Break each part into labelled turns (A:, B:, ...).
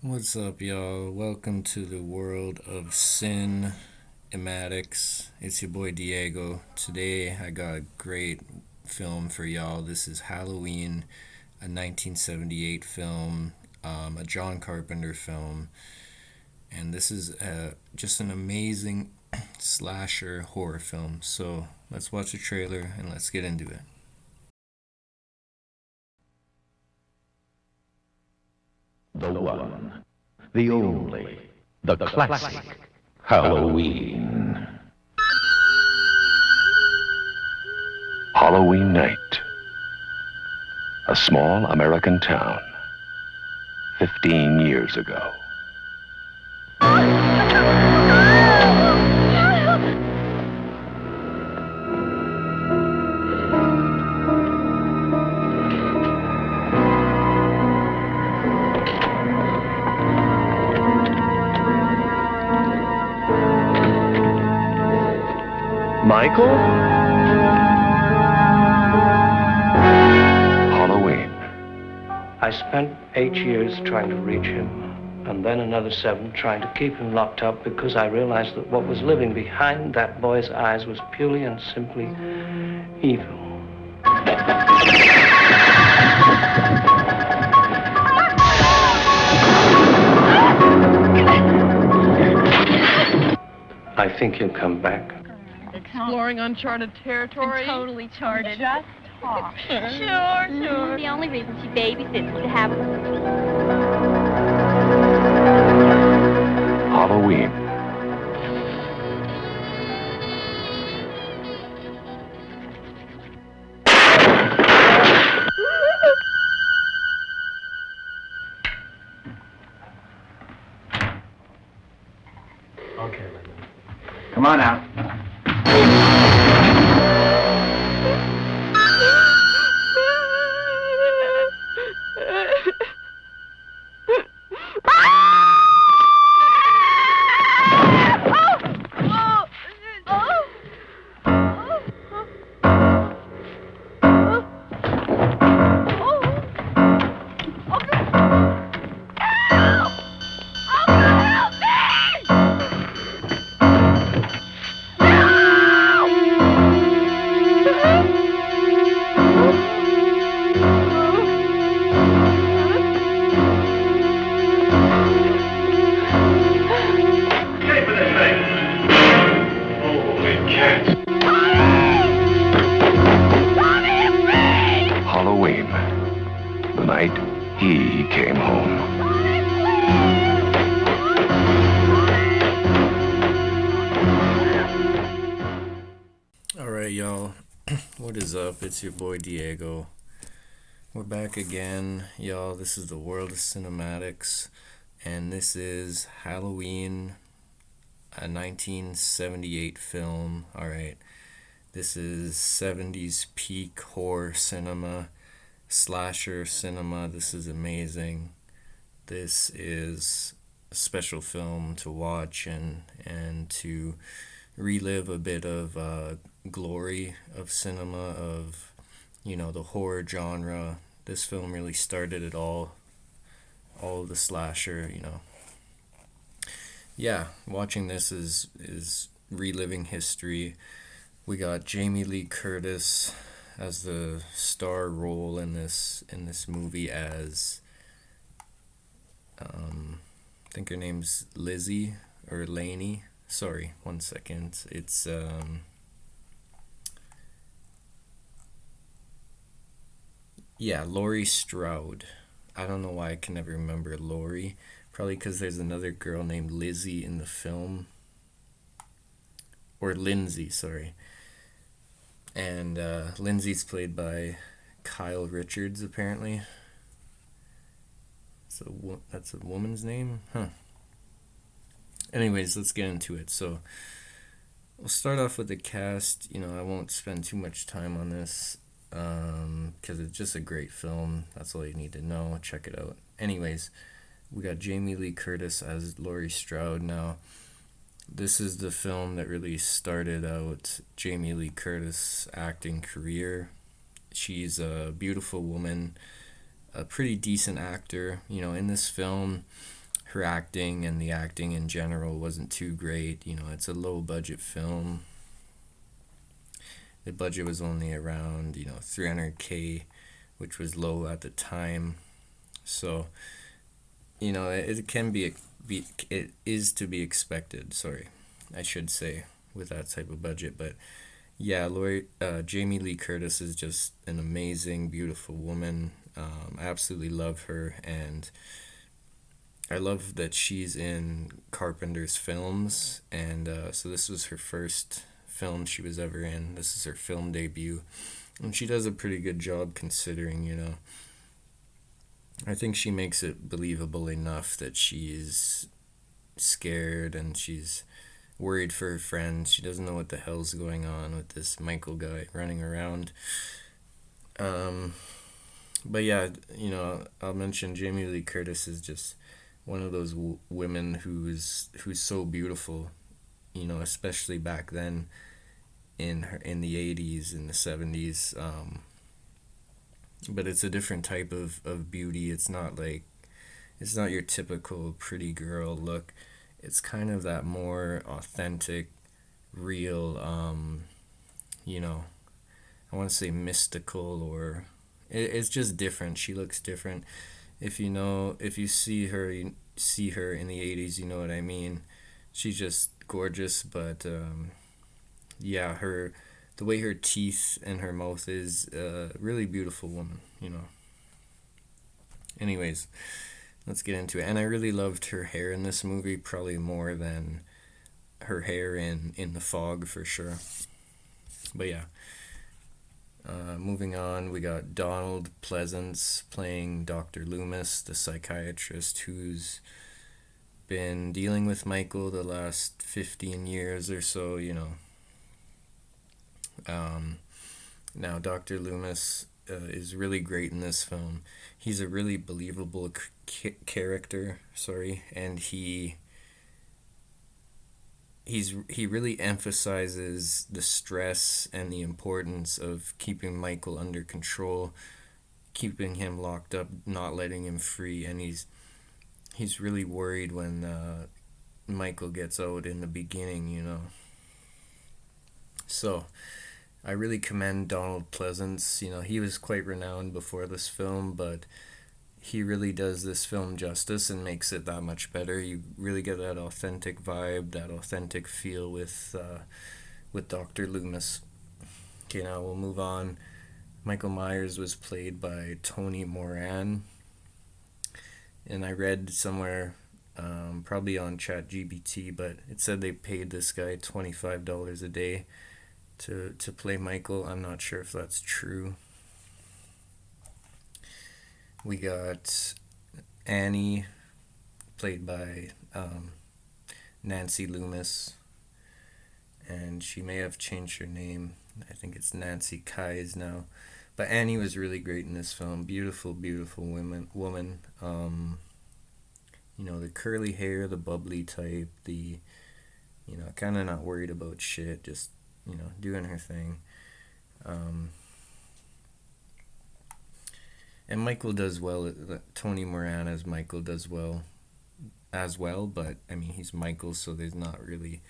A: What's up, y'all? Welcome to the world of cinematics. It's your boy Diego. Today I got a great film for y'all. This is Halloween, a 1978 film, a John Carpenter film, and this is just an amazing slasher horror film. So let's watch the trailer and let's get into it.
B: The one, the only, the classic Halloween. Halloween night. A small American town. 15 years ago. Michael? Halloween.
C: I spent 8 years trying to reach him, and then another 7 trying to keep him locked up because I realized that what was living behind that boy's eyes was purely and simply evil. I think he'll come back.
D: Exploring uncharted territory.
E: Totally charted.
D: Just talk.
E: Sure. The only reason she babysits is to have.
B: Halloween.
C: Okay, Linda.
F: Come on out. Halloween. The night he came home.
A: Alright, y'all. What is up? It's your boy Diego. We're back again, y'all. This is the world of cinematics, and this is Halloween, a 1978 film. Alright, this is 70s peak horror cinema, slasher cinema. This is amazing. This is a special film to watch and to relive a bit of glory of cinema, of the horror genre. This film really started it all of the slasher. Yeah, watching this is reliving history. We got Jamie Lee Curtis as the star role in this movie as I think her name's Lizzie or Lainey. Sorry, one second. It's Laurie Strode. I don't know why I can never remember Laurie. Probably because there's another girl named Lizzie in the film. Or Lindsay, sorry. And Lindsay's played by Kyle Richards, apparently. So that's a woman's name? Huh. Anyways, let's get into it. So we'll start off with the cast. I won't spend too much time on this because it's just a great film. That's all you need to know. Check it out. Anyways, we got Jamie Lee Curtis as Laurie Strode. Now, this is the film that really started out Jamie Lee Curtis' acting career. She's a beautiful woman, a pretty decent actor. In this film, her acting and the acting in general wasn't too great. You know, it's a low budget film. The budget was only around, 300K, which was low at the time. So, it can be it is to be expected, sorry, I should say, with that type of budget. But yeah, Jamie Lee Curtis is just an amazing, beautiful woman. I absolutely love her, and I love that she's in Carpenter's films, and so this was her first film she was ever in. This is her film debut, and she does a pretty good job considering. I think she makes it believable enough that she's scared and she's worried for her friends. She doesn't know what the hell's going on with this Michael guy running around. But yeah, I'll mention Jamie Lee Curtis is just one of those women who's so beautiful, especially back then in the 80s, in the 70s. But it's a different type of beauty. It's not your typical pretty girl look. It's kind of that more authentic, real, I want to say mystical, or it's just different. She looks different. If you see her in the 80s, you know what I mean. She's just gorgeous, but yeah, the way her teeth and her mouth is, really beautiful woman, Anyways, let's get into it. And I really loved her hair in this movie, probably more than her hair in The Fog, for sure. But yeah. Moving on, we got Donald Pleasance playing Dr. Loomis, the psychiatrist who's been dealing with Michael the last 15 years or so, Now, Dr. Loomis is really great in this film. He's a really believable character, and he really emphasizes the stress and the importance of keeping Michael under control, keeping him locked up, not letting him free, and he's really worried when Michael gets out in the beginning, So, I really commend Donald Pleasance. He was quite renowned before this film, but he really does this film justice and makes it that much better. You really get that authentic vibe, that authentic feel with Dr. Loomis. Okay, now we'll move on. Michael Myers was played by Tony Moran, and I read somewhere, probably on ChatGPT, but it said they paid this guy $25 a day to play Michael. I'm not sure if that's true. We got Annie, played by Nancy Loomis, and she may have changed her name. I think it's Nancy Kyes now. But Annie was really great in this film. Beautiful, beautiful woman. The curly hair, the bubbly type, the, kind of not worried about shit, just, doing her thing. And Michael does well. Tony Moran as Michael does well as well, but I mean, he's Michael, so there's not really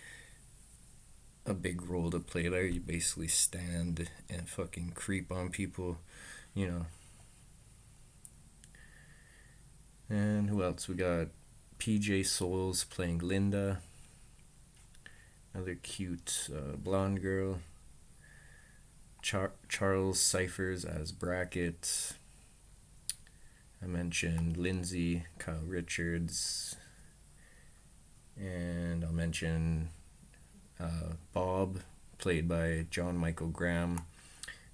A: a big role to play there. You basically stand and fucking creep on people, And who else? We got PJ Souls playing Linda, another cute blonde girl. Charles Cyphers as Brackett. I mentioned Lindsay, Kyle Richards, and I'll mention Bob, played by John Michael Graham.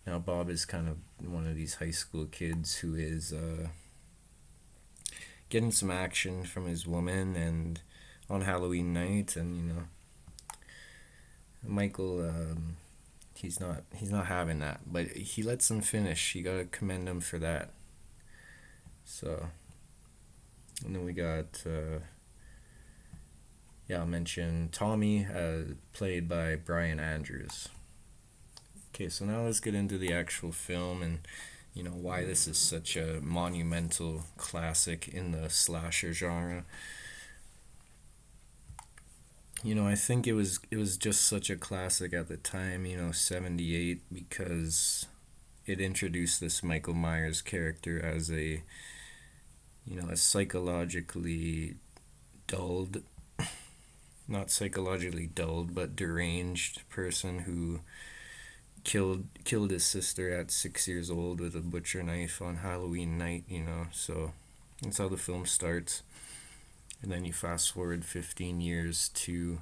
A: Now, Bob is kind of one of these high school kids who is getting some action from his woman, and on Halloween night, and Michael, he's not having that, but he lets him finish. You gotta commend him for that. So, and then we got, I'll mention Tommy, played by Brian Andrews. Okay, so now let's get into the actual film and, why this is such a monumental classic in the slasher genre. I think it was just such a classic at the time, 78, because it introduced this Michael Myers character as a psychologically dulled, not psychologically dulled, but deranged person who killed his sister at 6 years old with a butcher knife on Halloween night. So that's how the film starts. And then you fast forward 15 years to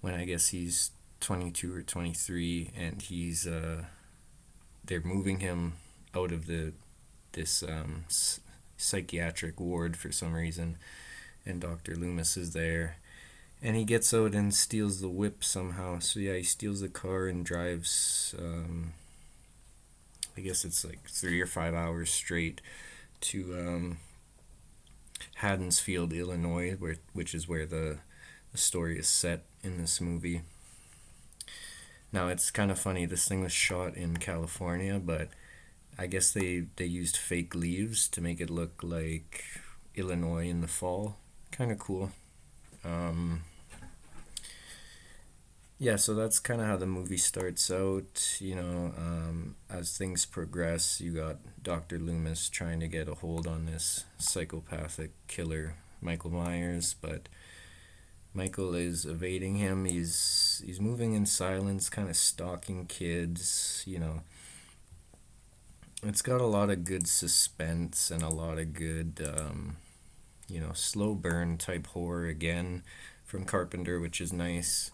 A: when I guess he's 22 or 23, and they're moving him out of this psychiatric ward for some reason, and Dr. Loomis is there, and he gets out and steals the whip somehow. So yeah, he steals the car and drives. I guess it's like 3 or 5 hours straight to Haddonsfield, Illinois, which is where the story is set in this movie. Now it's kind of funny. This thing was shot in California, but I guess they used fake leaves to make it look like Illinois in the fall. Kind of cool. Yeah, so that's kind of how the movie starts out. As things progress, you got Dr. Loomis trying to get a hold on this psychopathic killer, Michael Myers, but Michael is evading him. He's moving in silence, kind of stalking kids. It's got a lot of good suspense and a lot of good, slow burn type horror again from Carpenter, which is nice.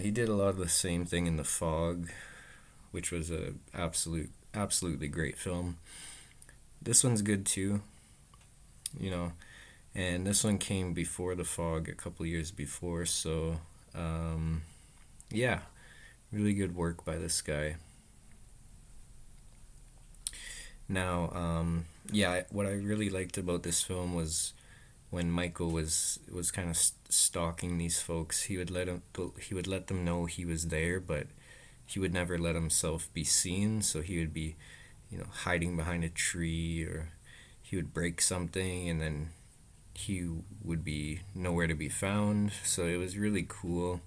A: He did a lot of the same thing in The Fog, which was a absolutely great film. This one's good too, and this one came before The Fog, a couple years before, so yeah, really good work by this guy. Now, what I really liked about this film was when Michael was kind of stalking these folks. He would let them know he was there, but he would never let himself be seen. So he would be, hiding behind a tree, or he would break something, and then he would be nowhere to be found. So it was really cool.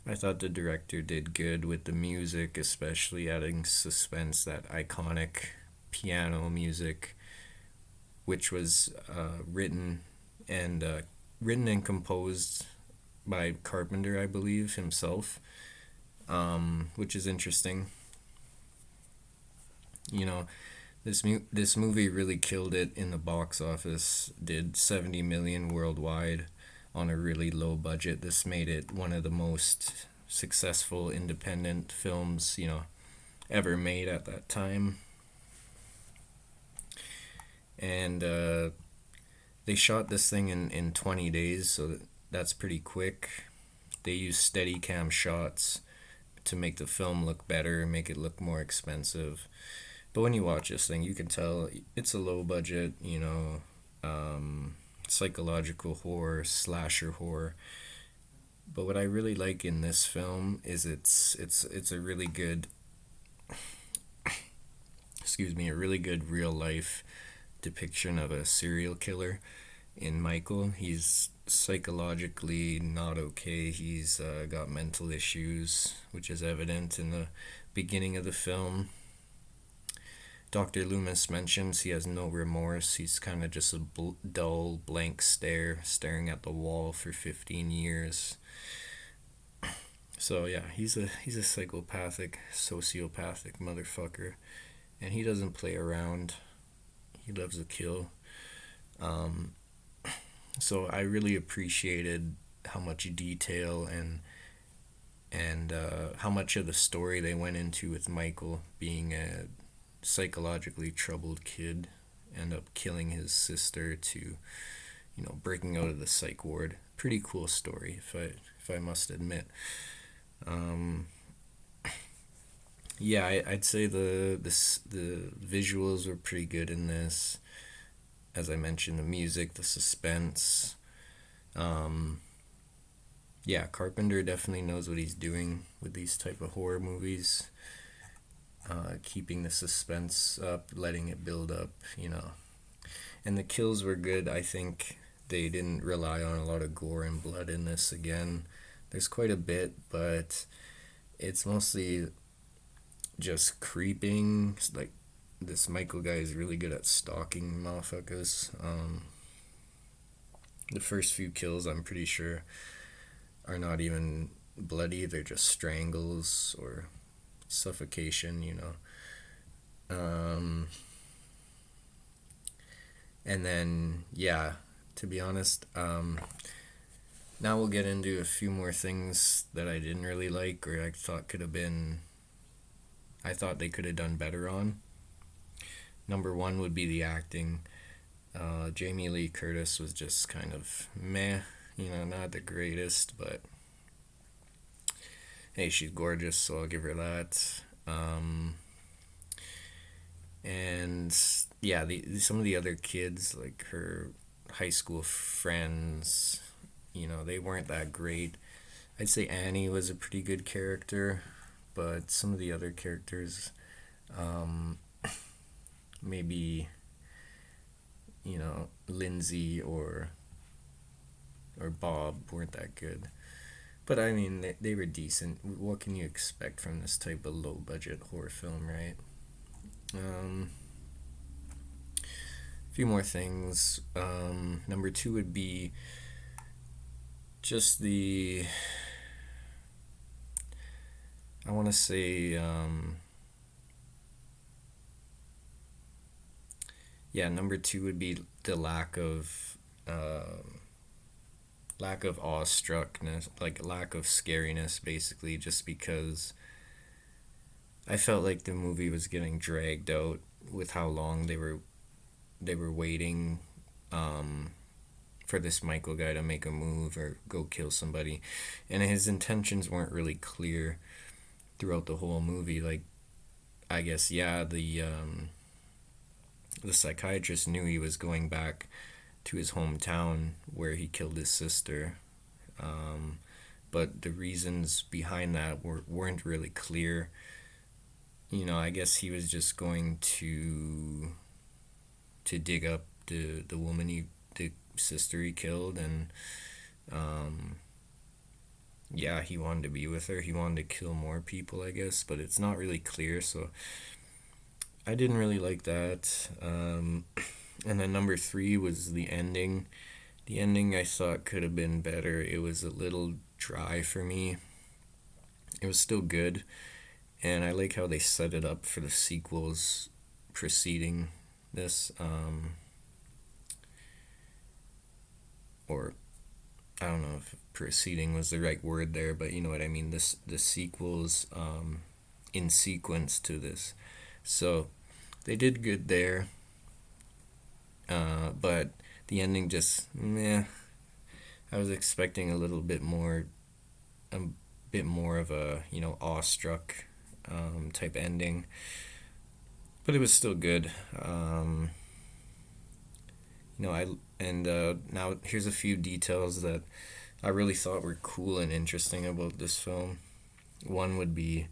A: I thought the director did good with the music, especially adding suspense, that iconic piano music, which was written and composed by Carpenter, I believe, himself, which is interesting. This movie really killed it in the box office. Did 70 million worldwide on a really low budget. This made it one of the most successful independent films, ever made at that time. And they shot this thing in 20 days, so that's pretty quick. They used Steadicam shots to make the film look better, make it look more expensive. But when you watch this thing, you can tell it's a low budget, psychological horror, slasher horror. But what I really like in this film is it's a really good a really good real life depiction of a serial killer in Michael. He's psychologically not okay. He's got mental issues, which is evident in the beginning of the film. Dr. Loomis mentions he has no remorse. He's kind of just a dull, blank stare, staring at the wall for 15 years. So yeah, he's a psychopathic, sociopathic motherfucker, and he doesn't play around. He loves to kill. So I really appreciated how much detail and how much of the story they went into with Michael being a psychologically troubled kid, end up killing his sister to, breaking out of the psych ward. Pretty cool story, if I must admit. I'd say the visuals were pretty good in this. As I mentioned, the music, the suspense. Carpenter definitely knows what he's doing with these type of horror movies. Keeping the suspense up, letting it build up, And the kills were good. I think they didn't rely on a lot of gore and blood in this again. There's quite a bit, but it's mostly just creeping. It's like this Michael guy is really good at stalking motherfuckers. The first few kills, I'm pretty sure, are not even bloody. They're just strangles or suffocation, you know. And then, yeah, to be honest, now we'll get into a few more things that I didn't really like, or I thought they could have done better on. Number one would be the acting. Jamie Lee Curtis was just kind of meh, you know, not the greatest, but hey, she's gorgeous, so I'll give her that. And yeah, some of the other kids, like her high school friends, you know, they weren't that great. I'd say Annie was a pretty good character, but some of the other characters, maybe, you know, Lindsay or Bob weren't that good. But I mean, they were decent. What can you expect from this type of low budget horror film, right? A few more things. Number two would be just I want to say, number two would be the lack of awestruckness, like lack of scariness, basically, just because I felt like the movie was getting dragged out with how long they were waiting for this Michael guy to make a move or go kill somebody, and his intentions weren't really clear throughout the whole movie. Like, I guess, yeah, the psychiatrist knew he was going back to his hometown where he killed his sister, but the reasons behind that weren't really clear. You know, I guess he was just going to dig up the woman the sister he killed, and yeah, he wanted to be with her. He wanted to kill more people, I guess, but it's not really clear, so I didn't really like that. And then number three was the ending. The ending I thought could have been better. It was a little dry for me. It was still good, and I like how they set it up for the sequels preceding this. Or I don't know if preceding was the right word there, but you know what I mean. The sequels in sequence to this. So they did good there. But the ending just meh. I was expecting a bit more of a, you know, awestruck type ending, but it was still good. You know, now here's a few details that I really thought were cool and interesting about this film. One would be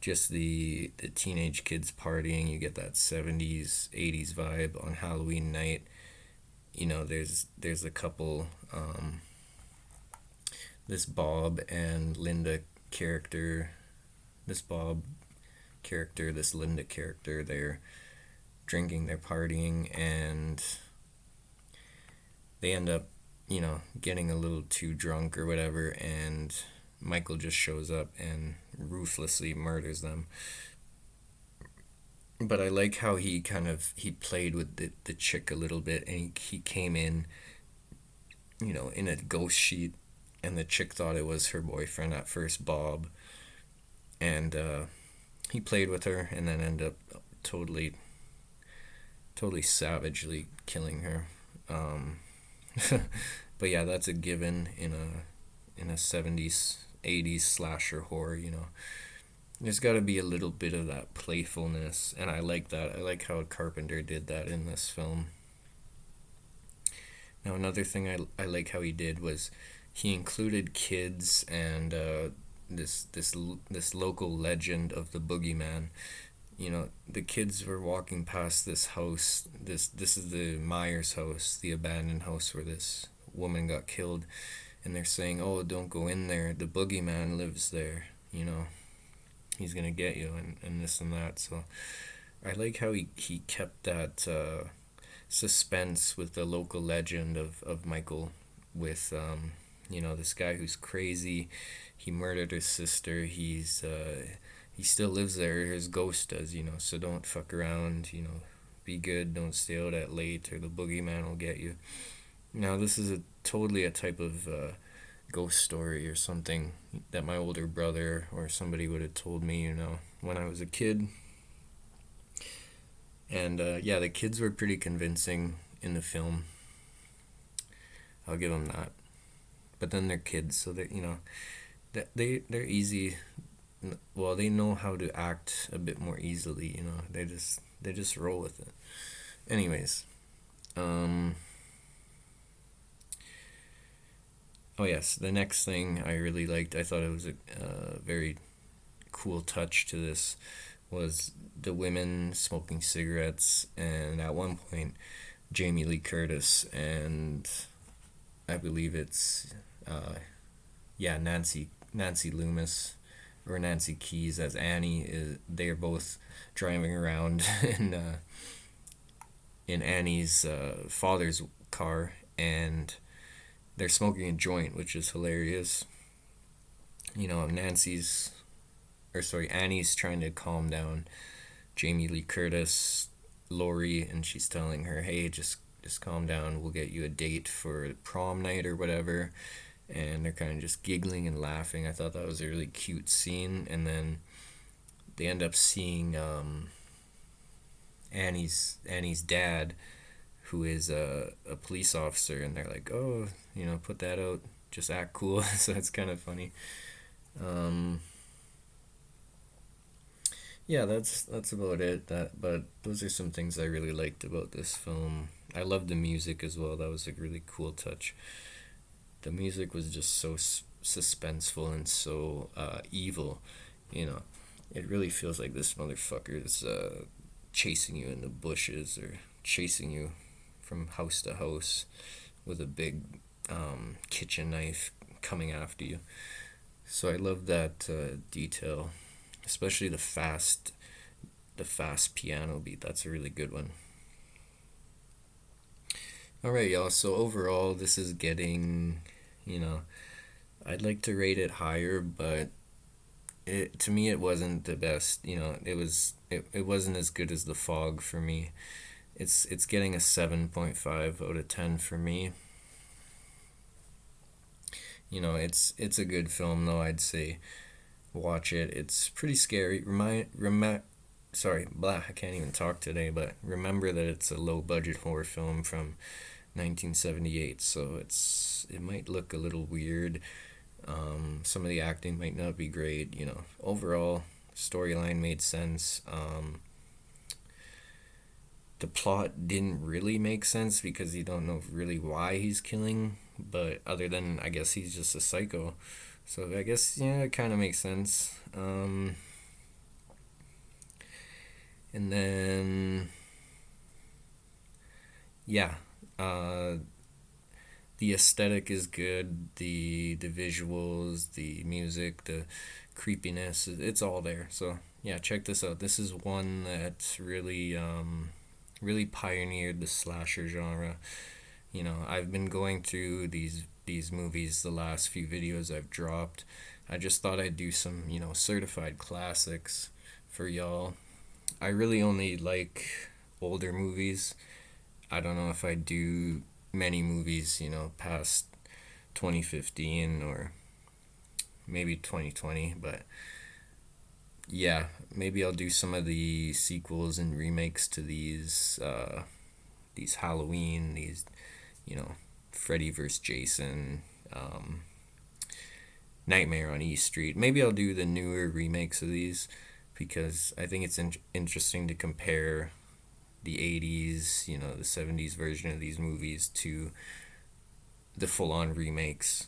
A: just the teenage kids partying. You get that 70s, 80s vibe on Halloween night. You know, there's a couple, this Bob and Linda character, this Linda character, they're drinking, they're partying, and they end up, you know, getting a little too drunk or whatever, and Michael just shows up and ruthlessly murders them. But I like how he played with the chick a little bit, and he came in, you know, in a ghost sheet, and the chick thought it was her boyfriend at first, Bob, and he played with her and then ended up totally savagely killing her. But yeah, that's a given in a 70s, 80s slasher horror, you know. There's got to be a little bit of that playfulness, and I like that. I like how Carpenter did that in this film. Now, another thing I like how he did was he included kids and this local legend of the boogeyman. the kids were walking past this house. This is the Myers house, the abandoned house where this woman got killed, and they're saying, "Oh, don't go in there. The boogeyman lives there. He's gonna get you," and this and that. So I like how he kept that suspense with the local legend of Michael, with this guy who's crazy. He murdered his sister. He still lives there. His ghost does, so don't fuck around. Be good. Don't stay out at late, or the boogeyman will get you. Now this is totally a type of ghost story or something that my older brother or somebody would have told me, when I was a kid. And the kids were pretty convincing in the film. I'll give them that. But then they're kids, so they're easy. Well, they know how to act a bit more easily. They just roll with it. Anyways, oh yes, the next thing I really liked, I thought it was a very cool touch to this, was the women smoking cigarettes, and at one point Jamie Lee Curtis and I believe it's Nancy Loomis or Nancy Keys as Annie, they're both driving around in Annie's father's car, and they're smoking a joint, which is hilarious. Annie's trying to calm down Jamie Lee Curtis, Lori, and she's telling her, "Hey, just calm down. We'll get you a date for prom night or whatever." And they're kind of just giggling and laughing. I thought that was a really cute scene. And then they end up seeing Annie's dad, who is a police officer, and they're like, "Oh, put that out. Just act cool." So it's kind of funny. Yeah, that's about it. But those are some things I really liked about this film. I loved the music as well. That was a really cool touch. The music was just so suspenseful and so evil. It really feels like this motherfucker is chasing you in the bushes, or chasing you from house to house with a big kitchen knife coming after you. So I love that detail, especially the fast piano beat. That's a really good one. Alright, y'all, so overall this is getting, I'd like to rate it higher, but to me it wasn't the best. It wasn't as good as The Fog for me. It's getting a 7.5 out of 10 for me. It's a good film though, I'd say. Watch it. It's pretty scary. I can't even talk today, but remember that it's a low budget horror film from 1978, so it might look a little weird. Some of the acting might not be great. Overall storyline made sense. The plot didn't really make sense because you don't know really why he's killing, but other than, I guess, he's just a psycho, so I guess, it kind of makes sense. And then, the aesthetic is good, the visuals, the music, the creepiness, it's all there. So yeah, check this out. This is one that really pioneered the slasher genre. I've been going through these movies, the last few videos I've dropped. I just thought I'd do some, certified classics for y'all. I really only like older movies. I don't know if I do many movies, past 2015 or maybe 2020, but yeah, maybe I'll do some of the sequels and remakes to these Halloween, these, Freddy vs. Jason, Nightmare on East Street. Maybe I'll do the newer remakes of these, because I think it's interesting to compare the 80s, the 70s version of these movies to the full-on remakes,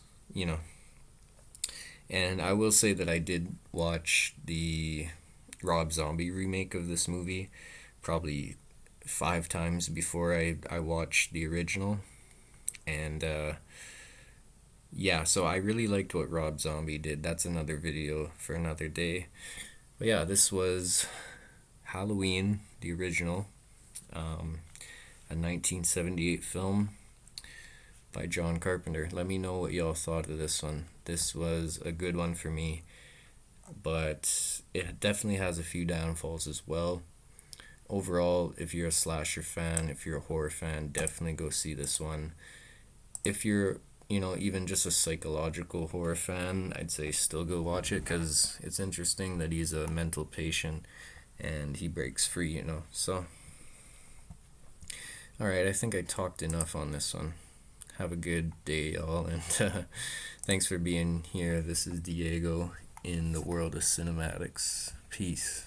A: And I will say that I did watch the Rob Zombie remake of this movie probably 5 times before I watched the original. And yeah, so I really liked what Rob Zombie did. That's another video for another day. But yeah, this was Halloween, the original, a 1978 film by John Carpenter. Let me know what y'all thought of this one. This was a good one for me, but it definitely has a few downfalls as well. Overall, if you're a slasher fan, if you're a horror fan, definitely go see this one. If you're, even just a psychological horror fan, I'd say still go watch it, because it's interesting that he's a mental patient and he breaks free, So, alright, I think I talked enough on this one. Have a good day, y'all, and thanks for being here. This is Diego in the world of cinematics. Peace.